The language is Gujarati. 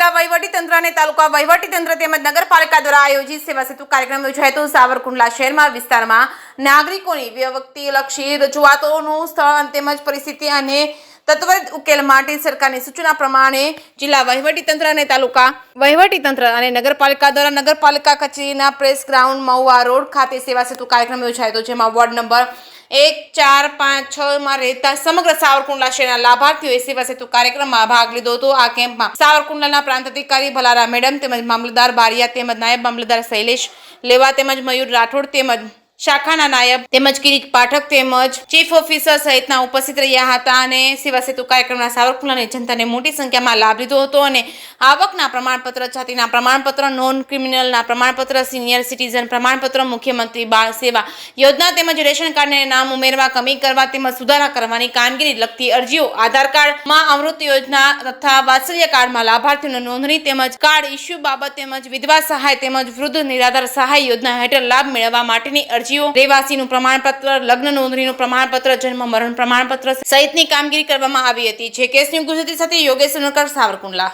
જિલ્લા વહીવટીતંત્ર અને તાલુકા વહીવટીતંત્ર તેમજ નગરપાલિકા દ્વારા આયોજિત સેવા સેતુ કાર્યક્રમ યોજાયો હતો। સાવરકુંડલા શહેરમાં વિસ્તારમાં નાગરિકોની વ્યક્તિલક્ષી રજૂઆતોનું સ્થળ તેમજ પરિસ્થિતિ અને તત્વરિત ઉકેલ માટે સરકારની સૂચના પ્રમાણે જિલ્લા વહીવટીતંત્ર અને તાલુકા વહીવટીતંત્ર અને નગરપાલિકા દ્વારા નગરપાલિકા કચેરીના પ્રેસ ગ્રાઉન્ડ મહુવા રોડ ખાતે સેવા સેતુ કાર્યક્રમ યોજાયો હતો, જેમાં વોર્ડ નંબર 1, 4, 5, 6 માં રહેતા સમગ્ર સાવરકુંડલા શહેરના લાભાર્થીઓએ સેવા સેતુ કાર્યક્રમમાં ભાગ લીધો હતો। આ કેમ્પમાં સાવરકુંડલાના પ્રાંત અધિકારી ભલારા મેડમ તેમજ મામલતદાર બારિયા તેમજ નાયબ મામલતદાર શૈલેષ લેવા તેમજ મયુર રાઠોડ તેમજ શાખાના નાયબ તેમજ કિરીટ પાઠક તેમજ ચીફ ઓફિસર સહિતના ઉપસ્થિત રહ્યા હતા અને સેવા સેતુ કાર્યક્રમના સાવરકુંડલાની જનતાને મોટી સંખ્યામાં લાભ લીધો હતો અને આવકના પ્રમાણપત્ર, જાતિના પ્રમાણપત્ર, નોન ક્રિમિનલના પ્રમાણપત્ર, સિનિયર સિટીઝન પ્રમાણપત્ર, મુખ્યમંત્રી બાળ સેવા યોજના તેમજ રેશન કાર્ડને નામ ઉમેરવા, કમી કરવા તેમજ સુધારા કરવાની કામગીરી લગતી અરજીઓ, આધાર કાર્ડમાં અમૃત યોજના તથા વાત્સલ્ય કાર્ડમાં લાભાર્થીઓની નોંધણી તેમજ કાર્ડ ઇસ્યુ બાબત તેમજ વિધવા સહાય તેમજ વૃદ્ધ નિરાધાર સહાય યોજના હેઠળ લાભ મેળવવા માટેની અરજી, રહેવાસીનું પ્રમાણપત્ર, લગ્ન નોંધણીનું પ્રમાણપત્ર, જન્મ મરણ પ્રમાણપત્ર સહિતની કામગીરી કરવામાં આવી હતી। જે કેસ ન્યૂઝ ગુજરાતી સાથે યોગેશ સોનકર, સાવરકુંડલા।